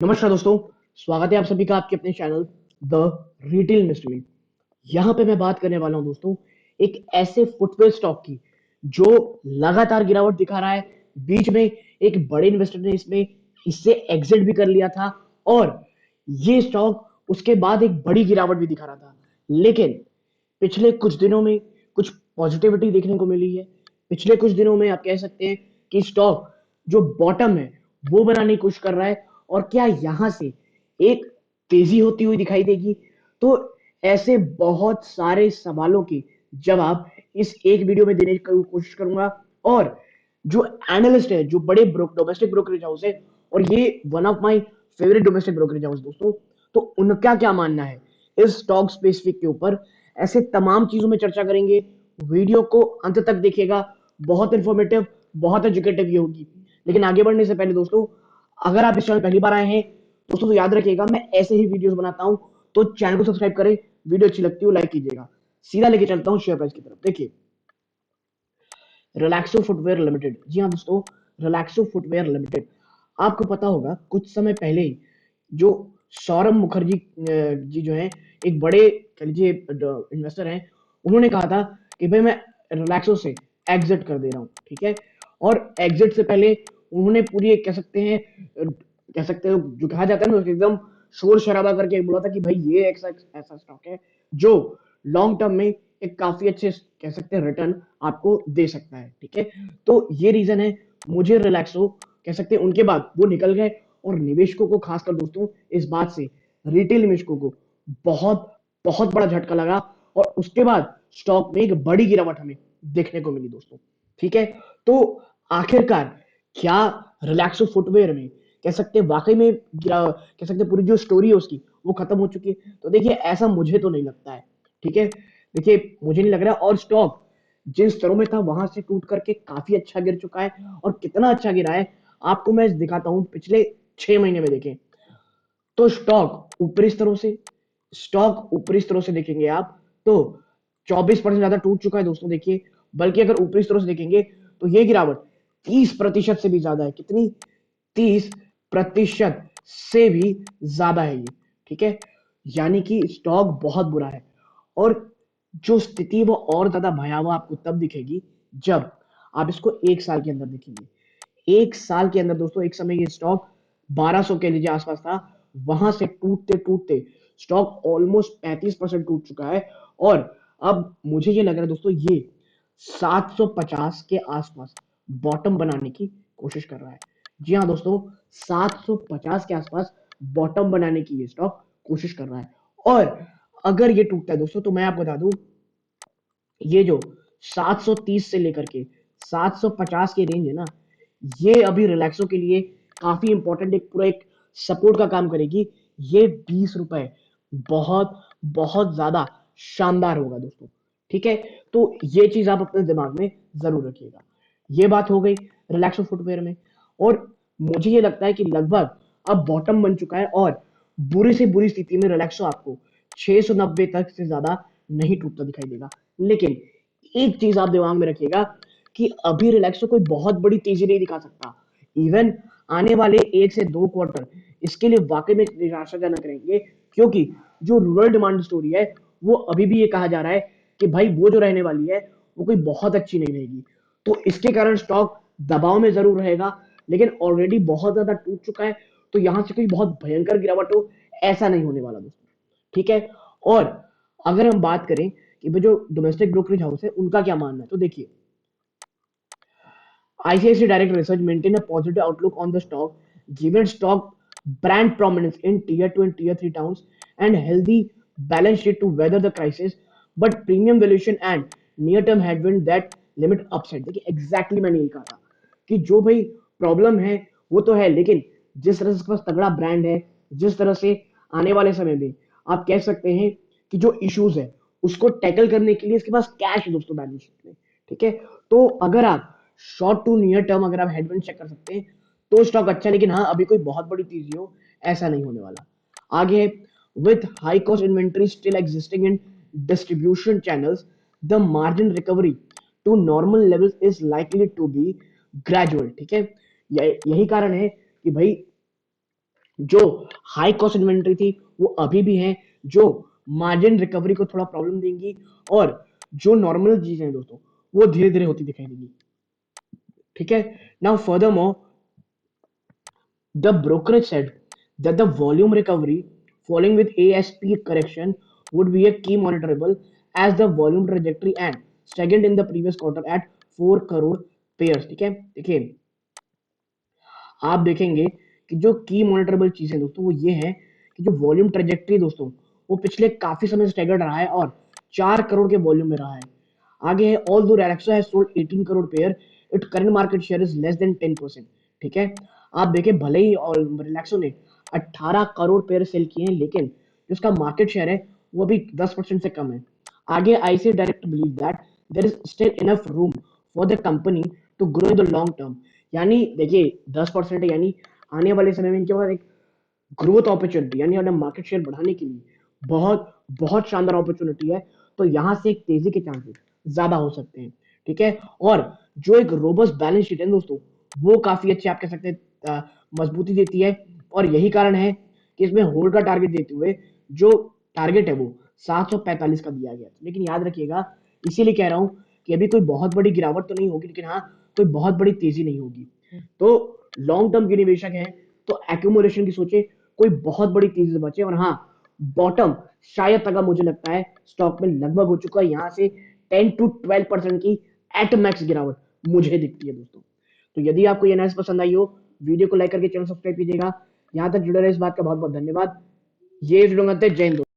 नमस्कार दोस्तों। स्वागत है आप सभी का आपके अपने चैनल द रिटेल इन्वेस्टर में। यहाँ पे मैं बात करने वाला हूँ दोस्तों एक ऐसे फुटवेयर स्टॉक की जो लगातार गिरावट दिखा रहा है। बीच में एक बड़े इन्वेस्टर ने इसमें इससे एग्जिट भी कर लिया था और ये स्टॉक उसके बाद एक बड़ी गिरावट भी दिखा रहा था, लेकिन पिछले कुछ दिनों में कुछ पॉजिटिविटी देखने को मिली है। पिछले कुछ दिनों में आप कह सकते हैं कि स्टॉक जो बॉटम है वो बनाने की कोशिश कर रहा है और क्या यहां से एक तेजी होती हुई दिखाई देगी। तो ऐसे बहुत सारे सवालों के जवाब इस एक वीडियो में देने की कोशिश करूंगा। और जो एनालिस्ट है, जो बड़े डोमेस्टिक ब्रोकरेज हाउस है, और ये one of my favourite domestic brokerage house दोस्तों, तो उनका क्या मानना है इस स्टॉक स्पेसिफिक के ऊपर, ऐसे तमाम चीजों में चर्चा करेंगे। वीडियो को अंत तक देखिएगा, बहुत इंफॉर्मेटिव, बहुत एजुकेटिव ये होगी। लेकिन आगे बढ़ने से पहले दोस्तों, अगर आप इस चैनल पहली बार आए हैं दोस्तों तो याद रखिएगा मैं ऐसे ही वीडियोस बनाता हूं, तो चैनल को सब्सक्राइब करें, वीडियो अच्छी लगती हो लाइक कीजिएगा। सीधा लेके चलता हूं शेयर प्राइस की तरफ। देखिए, रिलैक्सो फुटवेयर लिमिटेड, जी हाँ दोस्तों, रिलैक्सो फुटवेयर लिमिटेड। आपको पता होगा कुछ समय पहले ही जो सौरभ मुखर्जी जी जो है, एक बड़े कह लीजिए इन्वेस्टर हैं, उन्होंने कहा था कि भाई मैं रिलैक्सो से एग्जिट कर दे रहा हूँ, ठीक है। और एग्जिट से पहले उन्होंने पूरी एक कह सकते हैं कह सकते हो जो कहा जाता है ना, एकदम शोर शराबा करके बोला था कि भाई ये ऐसा ऐसा स्टॉक है जो लॉन्ग टर्म में एक काफी अच्छे कह सकते हैं रिटर्न आपको दे सकता है, ठीक है। तो ये रीजन है, मुझे रिलैक्सो कह सकते हैं उनके बाद वो निकल गए। और निवेशकों को खासकर दोस्तों इस बात से, रिटेल निवेशकों को बहुत बहुत बड़ा झटका लगा और उसके बाद स्टॉक में एक बड़ी गिरावट हमें देखने को मिली दोस्तों, ठीक है। तो आखिरकार क्या रिलैक्सो फुटवेयर में कह सकते हैं वाकई में कह सकते हैं पूरी जो स्टोरी है उसकी वो खत्म हो चुकी है? तो देखिए, ऐसा मुझे तो नहीं लगता है, ठीक है। देखिए, मुझे नहीं लग रहा है। और स्टॉक जिन स्तरों में था वहां से टूट करके काफी अच्छा गिर चुका है। और कितना अच्छा गिरा है आपको मैं दिखाता हूं। पिछले 6 महीने में देखें तो स्टॉक ऊपरी स्तरों से देखेंगे आप तो 24% ज्यादा टूट चुका है दोस्तों। देखिए, बल्कि अगर ऊपरी स्तरों से देखेंगे तो ये गिरावट 30% से भी ज्यादा है। कितनी? 30% से भी ज्यादा है ये, ठीक है। यानी कि स्टॉक बहुत बुरा है। और जो स्थिति वो और ज्यादा भयावह आपको तब दिखेगी जब आप इसको एक साल के अंदर देखेंगे। एक साल के अंदर दोस्तों, एक समय ये स्टॉक 1200 के लीजिए आसपास था, वहां से टूटते टूटते स्टॉक ऑलमोस्ट 35% टूट चुका है। और अब मुझे ये लग रहा है दोस्तों ये 750 के आसपास बॉटम बनाने की कोशिश कर रहा है। जी हाँ दोस्तों, 750 के आसपास बॉटम बनाने की ये स्टॉक कोशिश कर रहा है। और अगर ये टूटता है दोस्तों तो मैं आपको बता दूं, ये जो 730 से लेकर के 750 की रेंज है ना, ये अभी रिलैक्सो के लिए काफी इंपॉर्टेंट, एक पूरा एक सपोर्ट का काम करेगी। ये 20 रुपए बहुत बहुत ज्यादा शानदार होगा दोस्तों, ठीक है। तो ये चीज आप अपने दिमाग में जरूर रखिएगा। ये बात हो गई रिलैक्सो फुटवेयर में। और मुझे ये लगता है कि लगभग अब बॉटम बन चुका है और बुरी से बुरी स्थिति में रिलैक्सो आपको 690 तक से ज्यादा नहीं टूटता दिखाई देगा। लेकिन एक चीज आप दिमाग में रखिएगा कि अभी रिलैक्सो कोई बहुत बड़ी तेजी नहीं दिखा सकता। इवन आने वाले 1 से 2 क्वार्टर इसके लिए वाकई में निराशाजनक रहेंगे, क्योंकि जो रूरल डिमांड स्टोरी है वो अभी भी ये कहा जा रहा है कि भाई वो जो रहने वाली है वो कोई बहुत अच्छी नहीं रहेगी। तो इसके कारण स्टॉक दबाव में जरूर रहेगा, लेकिन ऑलरेडी बहुत ज्यादा टूट चुका है। तो यहां से कोई बहुत भयंकर गिरावट हो ऐसा नहीं होने वाला दोस्तों, ठीक है। और अगर हम बात करें कि भाई जो डोमेस्टिक ब्रोकरेज हाउस है उनका क्या मानना है, तो देखिए, ICICI Direct Research maintain a positive outlook on the stock, given stock brand prominence in tier 2 and tier 3 towns and healthy balance sheet to weather the crisis, but premium valuation and near-term headwind that limit upside। देखिए, exactly मैंने यही कहा था कि जो भाई problem है वो तो है, लेकिन जिस तरह से इसके पास तगड़ा ब्रांड है, जिस तरह से आने वाले समय में आप कह सकते हैं कि जो इश्यूज है उसको टैकल करने के लिए इसके पास कैश है दोस्तों बैलेंस शीट में, ठीक है। तो अगर आप शॉर्ट टू नियर टर्म अगर आप हेडविंड चेक कर सकते हैं तो स्टॉक अच्छा है। लेकिन हाँ, अभी कोई बहुत बड़ी तेजी हो ऐसा नहीं होने वाला। आगे, with high cost inventory still existing in distribution channels, the margin recovery to normal levels is likely to be gradual, ठीक है। यही कारण है कि भाई जो हाई कॉस्ट इन्वेंट्री थी वो अभी भी है, जो मार्जिन रिकवरी को थोड़ा प्रॉब्लम देंगी, और जो नॉर्मल चीजें हैं दोस्तों वो धीरे धीरे होती दिखाई देंगी। ठीक है। Now further more, the brokerage said that the volume recovery following with ASP correction would be a key monitorable, as the volume trajectory and stagnant in the previous quarter at 4 crore pairs। ठीक है। देखिए, आप देखेंगे कि जो की monitorable चीजें दोस्तों वो ये है कि जो वॉल्यूम ट्रेजेक्ट्री दोस्तों वो पिछले काफी समय से स्टैगर्ड रहा है और 4 करोड़ के वॉल्यूम में रहा है। आगे है, ऑल दो Relaxo has sold 18 crore pair, it current market share is less than 10%। ठीक है। आप देखें, भले ही और रिलैक्सो ने 18 करोड़ पेयर सेल किए हैं, लेकिन जो उसका मार्केट शेयर है वो अभी 10% से कम है। आगे, IC direct believe that there is still enough room for the company to grow in the long term. यानी देखिए, 10% है, यानी आने वाले समय में इनके पास एक ग्रोथ अपॉर्चुनिटी, यानी अपना मार्केट शेयर बढ़ाने के लिए बहुत बहुत शानदार अपॉर्चुनिटी है। तो यहाँ से एक तेजी के चांसेस ज्यादा हो सकते हैं। ठीक है। और जो एक रोबस्ट बैलेंस शीट है दोस्तों वो काफी अच्छे, आप कह सकते हैं, मजबूती देती है। और यही कारण है कि इसमें होल्ड का टारगेट देते हुए जो टारगेट है वो 745 का दिया गया। लेकिन याद रखिएगा, इसीलिए कह रहा हूं कि अभी कोई बहुत बड़ी गिरावट तो नहीं होगी, लेकिन हाँ कोई बहुत बड़ी तेजी नहीं होगी। तो लॉन्ग टर्म के निवेशक हैं तो एक्यूमुलेशन की सोचे, कोई बहुत बड़ी तेजी से बचे। और हाँ, बॉटम शायद तक मुझे लगता है स्टॉक में लगभग हो चुका है, यहां से 10 to 12% की एट मैक्स गिरावट मुझे दिखती है दोस्तों। तो यदि आपको ये एनालिसिस पसंद आई हो, वीडियो को लाइक करके चैनल सब्सक्राइब कीजिएगा। यहां तक जुड़े रहे इस बात का बहुत बहुत धन्यवाद। ये वीडियो जय हिंद।